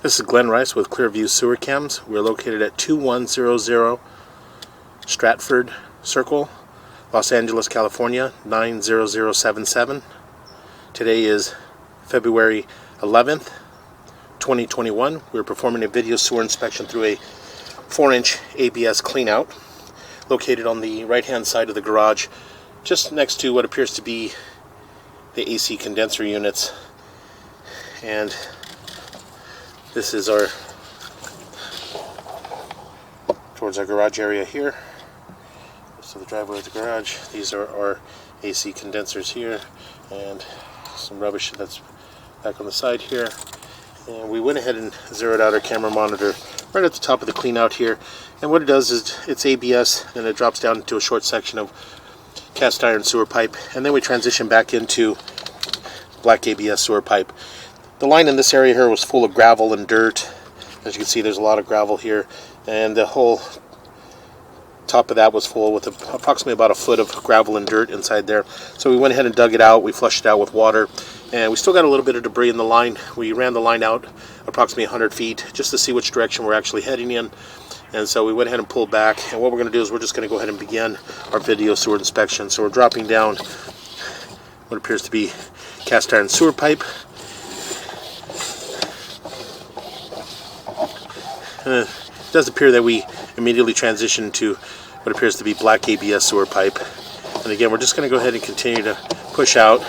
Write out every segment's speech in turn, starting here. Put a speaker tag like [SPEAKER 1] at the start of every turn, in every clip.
[SPEAKER 1] This is Glenn Rice with Clearview Sewer Cams. We're located at 2100 Stratford Cir, Los Angeles, California 90077. Today is February 11th, 2021. We're performing a video sewer inspection through a 4-inch ABS cleanout located on the right-hand side of the garage, just next to what appears to be the AC condenser units. And this is towards our garage area here. So the driveway of the garage. These are our AC condensers here, and some rubbish that's back on the side here. And we went ahead and zeroed out our camera monitor right at the top of the clean out here. And what it does is it's ABS, and it drops down into a short section of cast iron sewer pipe, and then we transition back into black ABS sewer pipe. The line in this area here was full of gravel and dirt. As you can see, there's a lot of gravel here, and the whole top of that was full with approximately about a foot of gravel and dirt inside there. So we went ahead and dug it out. We flushed it out with water, and we still got a little bit of debris in the line. We ran the line out approximately 100 feet just to see which direction we're actually heading in. And so we went ahead and pulled back, and what we're going to do is we're just going to go ahead and begin our video sewer inspection. So we're dropping down what appears to be cast iron sewer pipe. It does appear that we immediately transition to what appears to be black ABS sewer pipe. And again, we're just going to go ahead and continue to push out.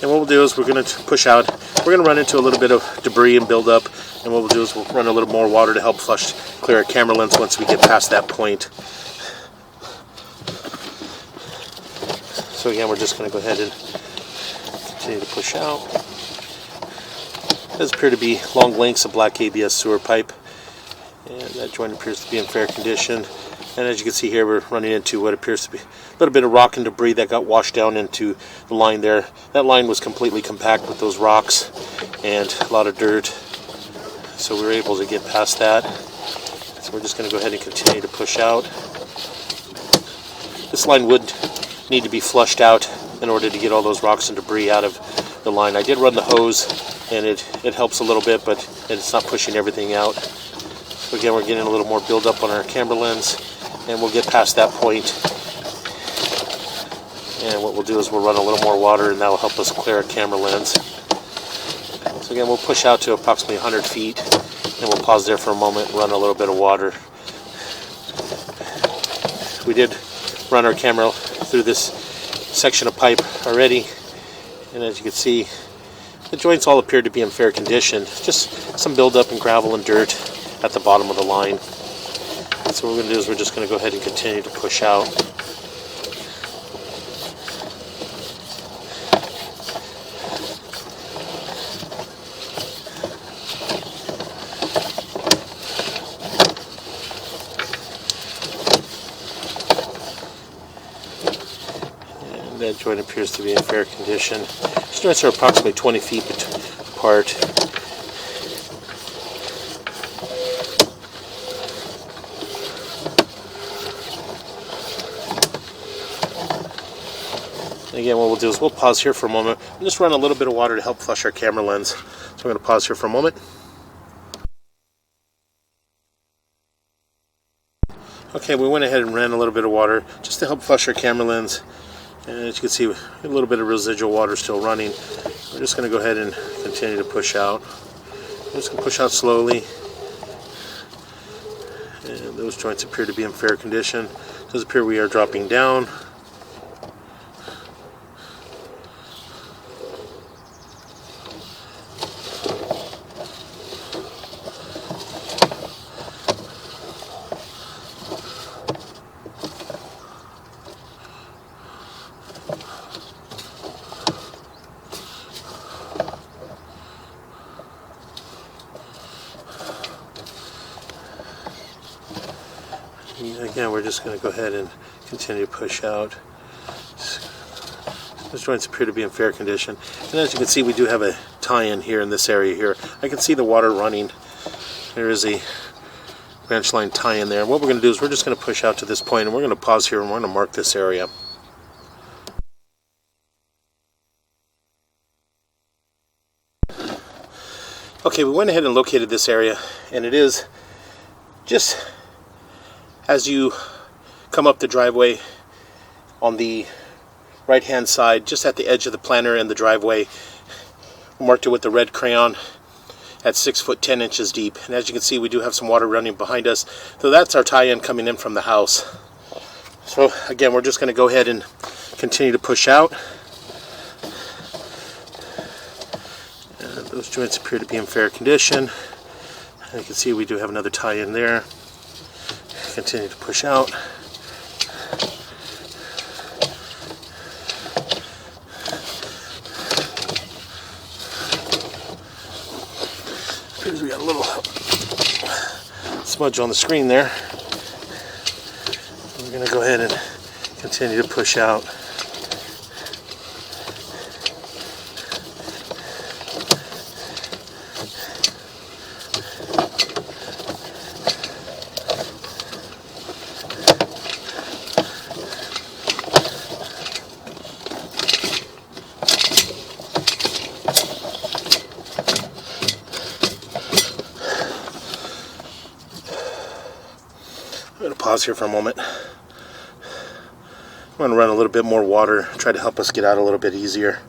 [SPEAKER 1] And what we'll do is we're going to push out. We're going to run into a little bit of debris and build up. And what we'll do is we'll run a little more water to help clear our camera lens once we get past that point. So again, we're just going to go ahead and continue to push out. It does appear to be long lengths of black ABS sewer pipe, and that joint appears to be in fair condition. And as you can see here, we're running into what appears to be a little bit of rock and debris that got washed down into the line there. That line was completely compact with those rocks and a lot of dirt, so we were able to get past that. So we're just going to go ahead and continue to push out. This line would need to be flushed out in order to get all those rocks and debris out of the line. I did run the hose, and it helps a little bit, but it's not pushing everything out. So again, we're getting a little more buildup on our camera lens, and we'll get past that point. And what we'll do is we'll run a little more water, and that will help us clear our camera lens. So again, we'll push out to approximately 100 feet, and we'll pause there for a moment and run a little bit of water. We did run our camera through this section of pipe already, and as you can see, the joints all appear to be in fair condition. Just some buildup in gravel and dirt at the bottom of the line. And so what we're going to do is we're just going to go ahead and continue to push out. And that joint appears to be in fair condition. These joints are approximately 20 feet apart. Again, what we'll do is we'll pause here for a moment and just run a little bit of water to help flush our camera lens. So I'm going to pause here for a moment. Okay, we went ahead and ran a little bit of water just to help flush our camera lens. And as you can see, a little bit of residual water still running. We're just going to go ahead and continue to push out. We're just going to push out slowly. And those joints appear to be in fair condition. It does appear we are dropping down. Again, we're just going to go ahead and continue to push out. Those joints appear to be in fair condition. And as you can see, we do have a tie-in here in this area here. I can see the water running. There is a branch line tie-in there. What we're going to do is we're just going to push out to this point, and we're going to pause here and we're going to mark this area. Okay, we went ahead and located this area, and it is just as you come up the driveway on the right hand side, just at the edge of the planter and the driveway. We marked it with the red crayon at 6 foot 10 inches deep, and as you can see, we do have some water running behind us, so that's our tie-in coming in from the house. So again, we're just going to go ahead and continue to push out. Those joints appear to be in fair condition. And you can see we do have another tie-in there. Continue to push out. Appears we got a little smudge on the screen there. We're going to go ahead and continue to push out. I'm going to pause here for a moment. I'm going to run a little bit more water, try to help us get out a little bit easier.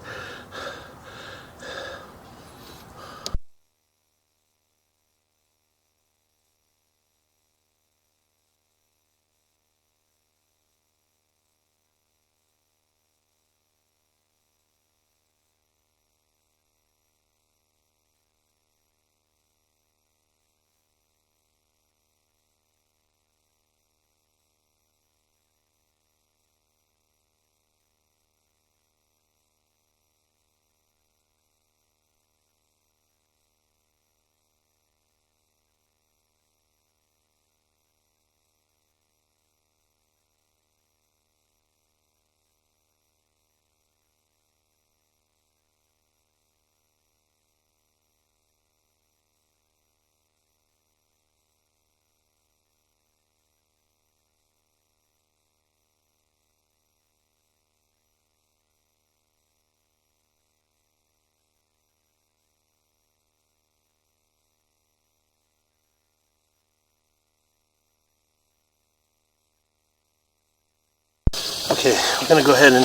[SPEAKER 1] Okay, we're going to go ahead and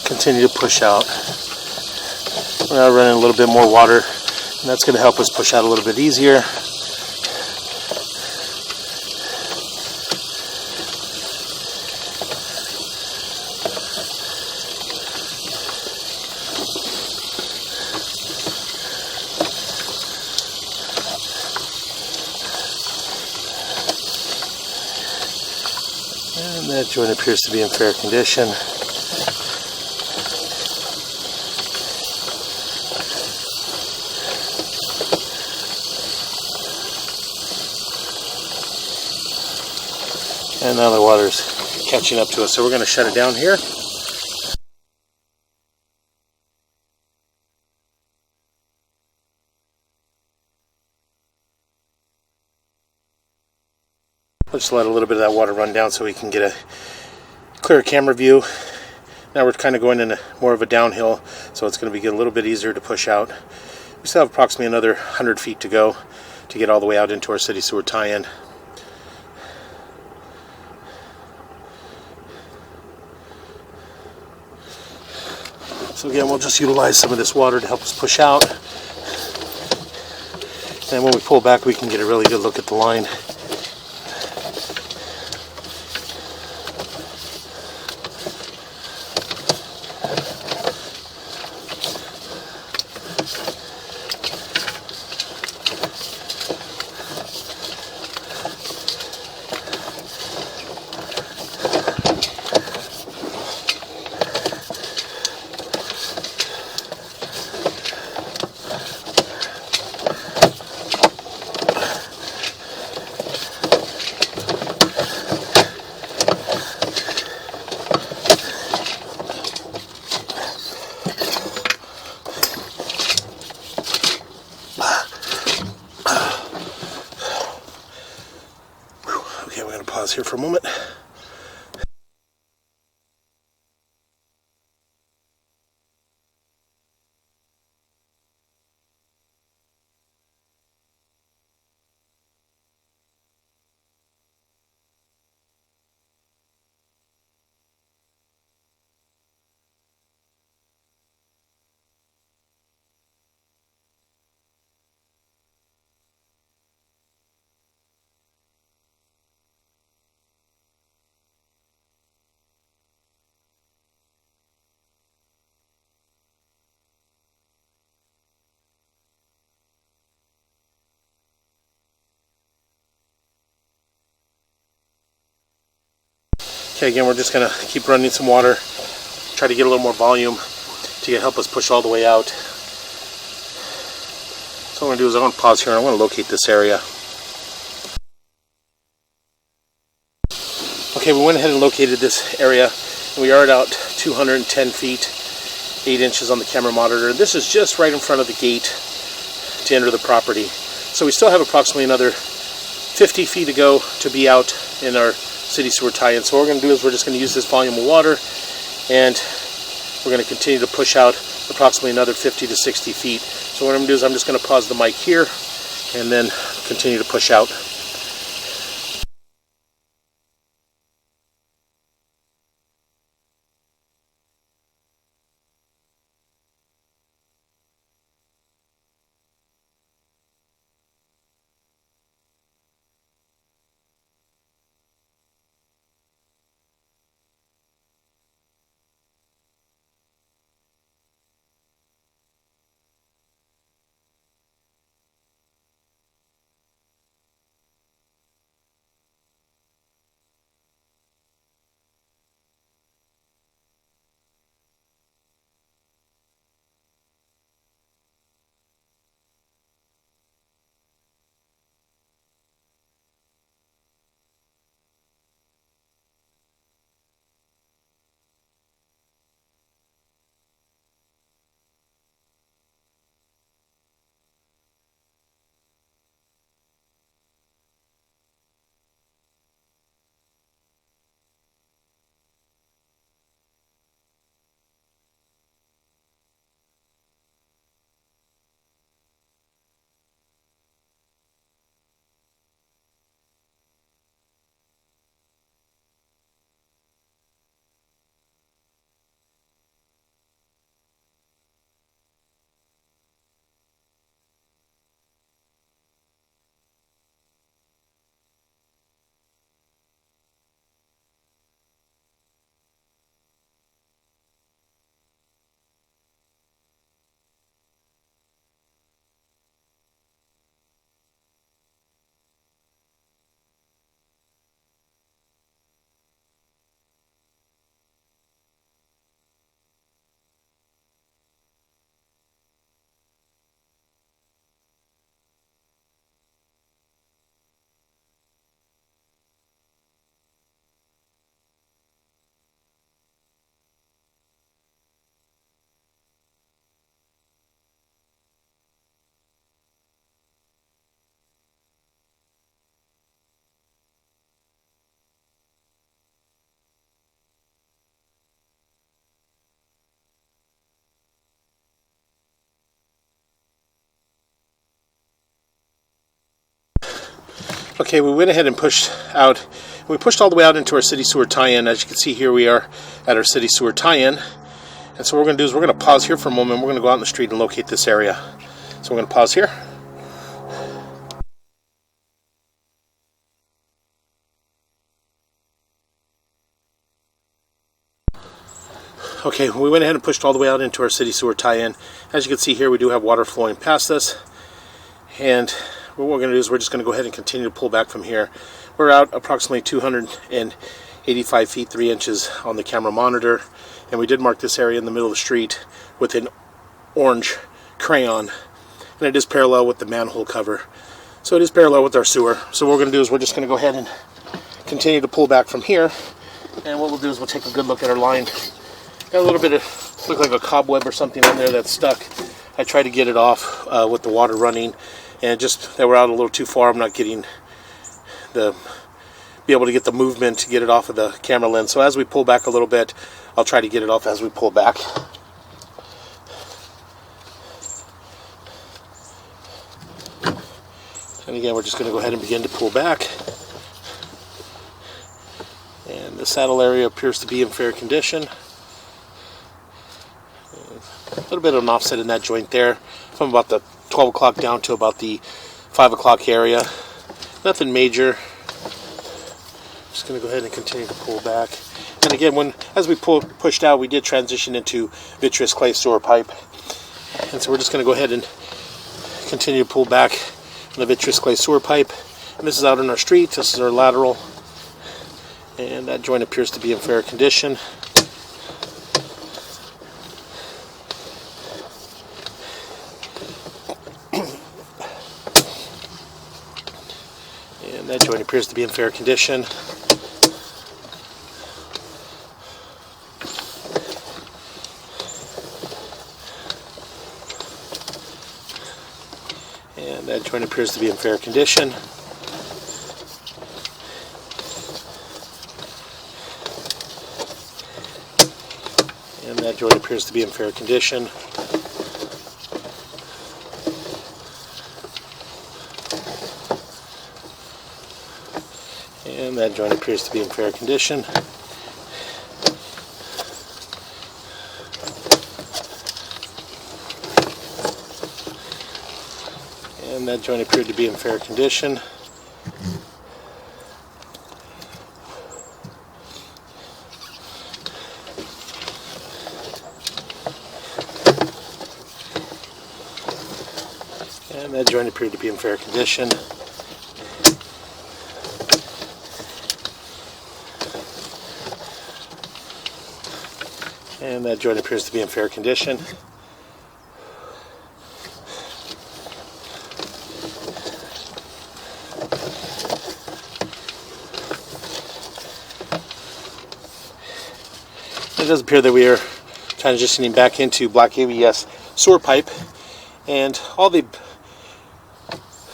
[SPEAKER 1] continue to push out. We're now running a little bit more water, and that's going to help us push out a little bit easier. And that joint appears to be in fair condition. And now the water's catching up to us, so we're going to shut it down here. We'll just let a little bit of that water run down so we can get a clear camera view. Now we're kind of going in more of a downhill, so it's going to be a little bit easier to push out. We still have approximately another 100 feet to go to get all the way out into our city sewer tie-in. So again, we'll just utilize some of this water to help us push out. And when we pull back, we can get a really good look at the line. Okay, we're going to pause here for a moment. Okay, again, we're just going to keep running some water, try to get a little more volume to help us push all the way out. So what I'm going to do is I'm going to pause here and I'm going to locate this area. Okay, we went ahead and located this area. We are at about 210 feet, 8 inches on the camera monitor. This is just right in front of the gate to enter the property. So we still have approximately another 50 feet to go to be out in our city sewer tie-in. So what we're going to do is we're just going to use this volume of water, and we're going to continue to push out approximately another 50 to 60 feet. So what I'm going to do is I'm just going to pause the mic here and then continue to push out. Okay, we went ahead and pushed out. We pushed all the way out into our city sewer tie-in. As you can see here, we are at our city sewer tie-in. And so what we're going to do is we're going to pause here for a moment. We're going to go out in the street and locate this area. So we're going to pause here. Okay, we went ahead and pushed all the way out into our city sewer tie-in. As you can see here, we do have water flowing past us. And what we're going to do is we're just going to go ahead and continue to pull back from here. We're out approximately 285 feet 3 inches on the camera monitor, and we did mark this area in the middle of the street with an orange crayon, and it is parallel with the manhole cover. So it is parallel with our sewer. So what we're going to do is we're just going to go ahead and continue to pull back from here, and what we'll do is we'll take a good look at our line. Got a little bit of, look like a cobweb or something on there that's stuck. I tried to get it off with the water running, and just that we're out a little too far. I'm not getting be able to get the movement to get it off of the camera lens. So as we pull back a little bit, I'll try to get it off as we pull back. And again, we're just going to go ahead and begin to pull back. And the saddle area appears to be in fair condition. A little bit of an offset in that joint there, from about the 12 o'clock down to about the 5 o'clock area. Nothing major. Just going to go ahead and continue to pull back. And again, as we pushed out, we did transition into vitreous clay sewer pipe. And so we're just going to go ahead and continue to pull back on the vitreous clay sewer pipe. And this is out in our street. This is our lateral. And that joint appears to be in fair condition. And that joint appears to be in fair condition. And that joint appears to be in fair condition. And that joint appears to be in fair condition. And that joint appears to be in fair condition. And that joint appeared to be in fair condition. And that joint appeared to be in fair condition. And that joint appears to be in fair condition. It does appear that we are transitioning back into black ABS sewer pipe, and all the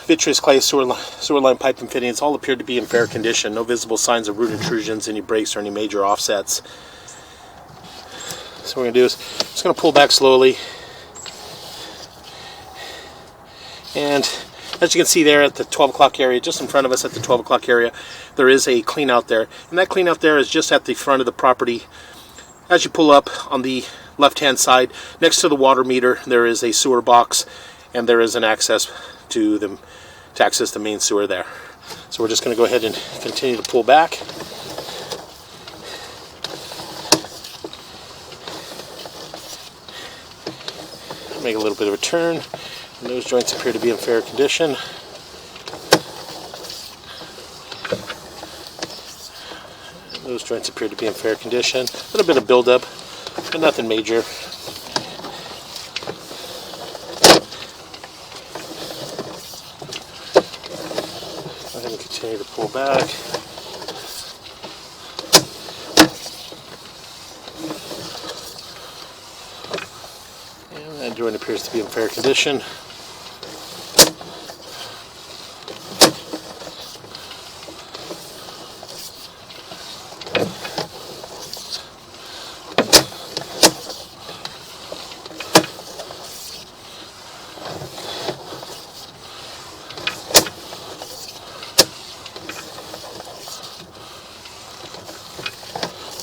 [SPEAKER 1] vitreous clay sewer line pipe and fittings all appear to be in fair condition. No visible signs of root intrusions, any breaks, or any major offsets. So what we're going to do is just going to pull back slowly, and as you can see there at the 12 o'clock area, just in front of us at the 12 o'clock area, there is a clean out there, and that clean out there is just at the front of the property. As you pull up on the left hand side, next to the water meter, there is a sewer box, and there is an access to access the main sewer there. So we're just going to go ahead and continue to pull back. Make a little bit of a turn, and those joints appear to be in fair condition. And those joints appear to be in fair condition. A little bit of buildup, but nothing major. Go ahead and continue to pull back. That joint appears to be in fair condition.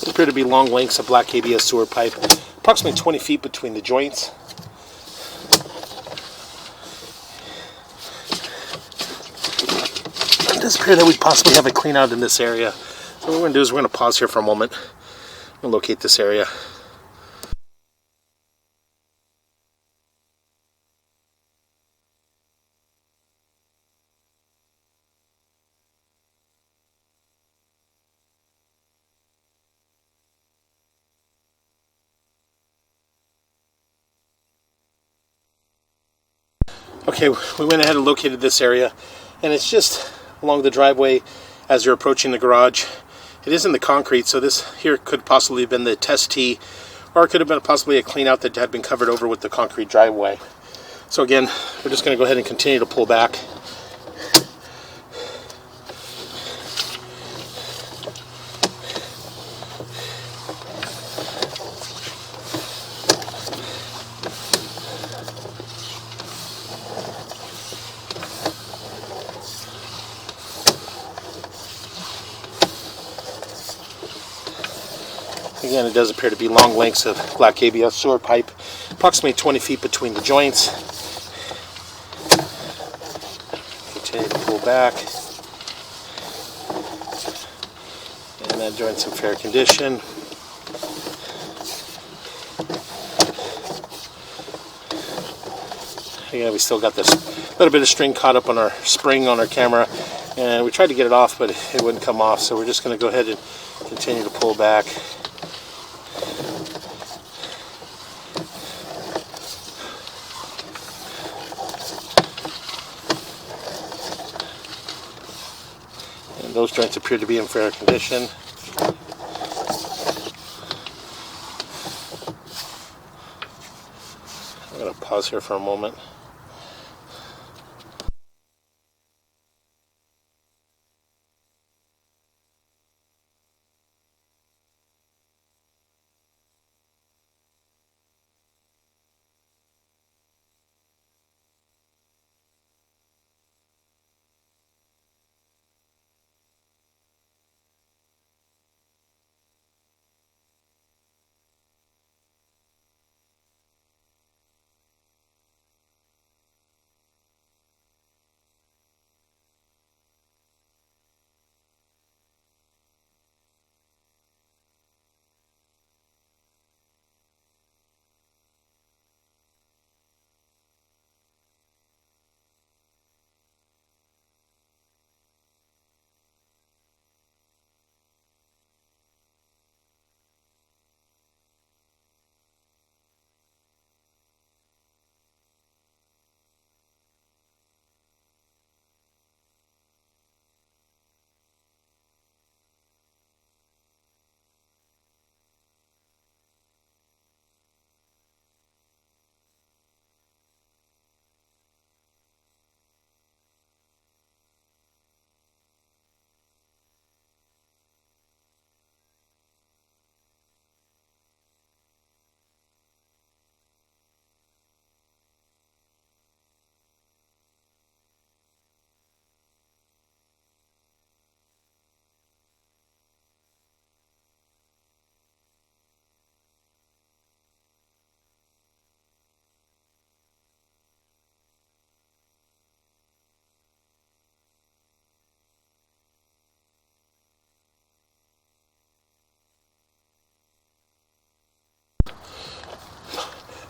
[SPEAKER 1] There appear to be long lengths of black ABS sewer pipe, approximately 20 feet between the joints. It does appear that we possibly have a clean out in this area. So what we're going to do is we're going to pause here for a moment and locate this area. Okay, we went ahead and located this area, and it's just along the driveway as you're approaching the garage. It is in the concrete, so this here could possibly have been the test tee, or it could have been possibly a clean out that had been covered over with the concrete driveway. So again, we're just going to go ahead and continue to pull back. Again, it does appear to be long lengths of black ABS sewer pipe, approximately 20 feet between the joints. Continue to pull back. And that joint's in fair condition. Again, we still got this little bit of string caught up on our spring on our camera, and we tried to get it off, but it wouldn't come off, so we're just going to go ahead and Continue to pull back. And those joints appear to be in fair condition. I'm going to pause here for a moment.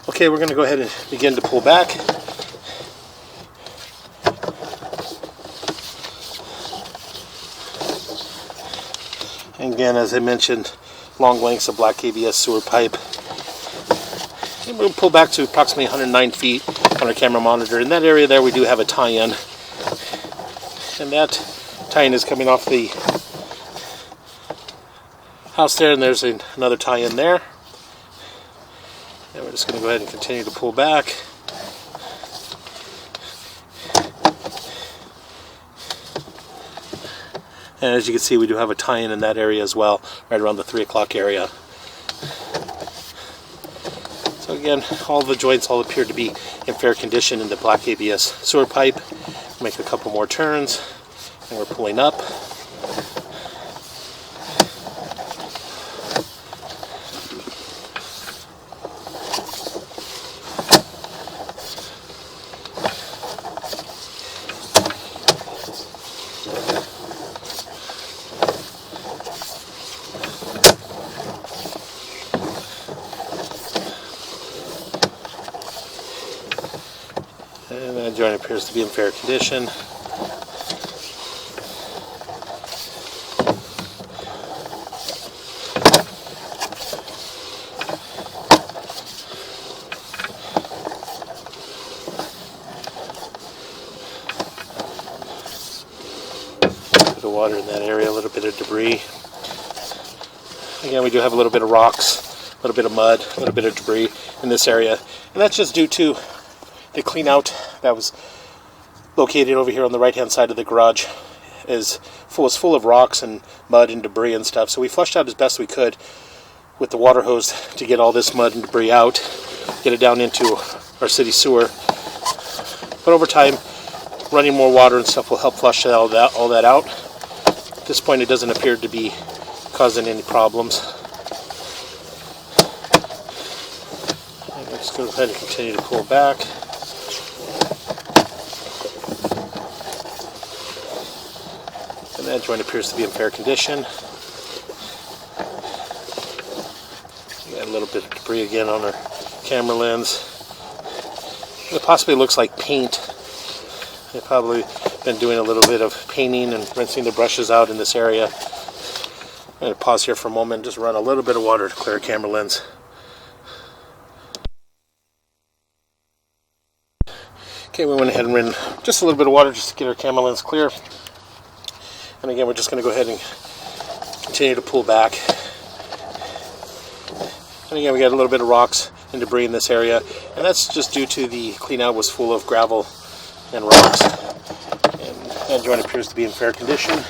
[SPEAKER 1] Okay, we're going to go ahead and begin to pull back. And again, as I mentioned, long lengths of black ABS sewer pipe. And we'll pull back to approximately 109 feet on our camera monitor. In that area there, we do have a tie-in. And that tie-in is coming off the house there, and there's another tie-in there. And we're just going to go ahead and continue to pull back. And as you can see, we do have a tie-in in that area as well, right around the 3 o'clock area. So again, all the joints all appear to be in fair condition in the black ABS sewer pipe. Make a couple more turns, and we're pulling up. And that joint appears to be in fair condition. A bit of water in that area, a little bit of debris. Again, we do have a little bit of rocks, a little bit of mud, a little bit of debris in this area. And that's just due to the clean out that was located over here on the right hand side of the garage was full of rocks and mud and debris and stuff. So we flushed out as best we could with the water hose to get all this mud and debris out, get it down into our city sewer. But over time, running more water and stuff will help flush all that out. At this point, it doesn't appear to be causing any problems. Let's go ahead and continue to pull back. And that joint appears to be in fair condition. Got a little bit of debris again on our camera lens. It possibly looks like paint. They've probably been doing a little bit of painting and rinsing the brushes out in this area. going to pause here for a moment, just run a little bit of water to clear our camera lens. Okay, we went ahead and ran just a little bit of water just to get our camera lens clear. And again, we're just going to go ahead and continue to pull back. And again, we got a little bit of rocks and debris in this area, and that's just due to the clean out was full of gravel and rocks. And that joint appears to be in fair condition.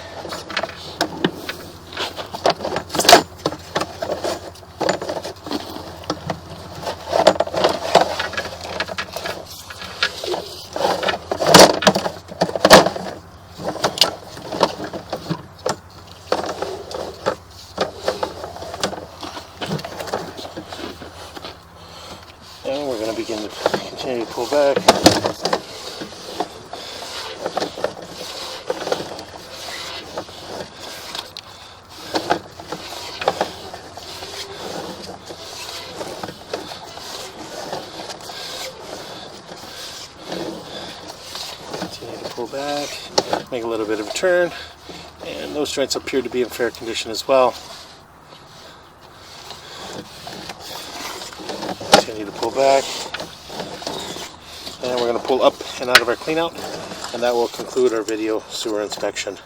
[SPEAKER 1] And we're going to begin to continue to pull back. Continue to pull back, make a little bit of a turn, and those joints appear to be in fair condition as well. Continue to pull back, and we're going to pull up and out of our cleanout, and that will conclude our video sewer inspection.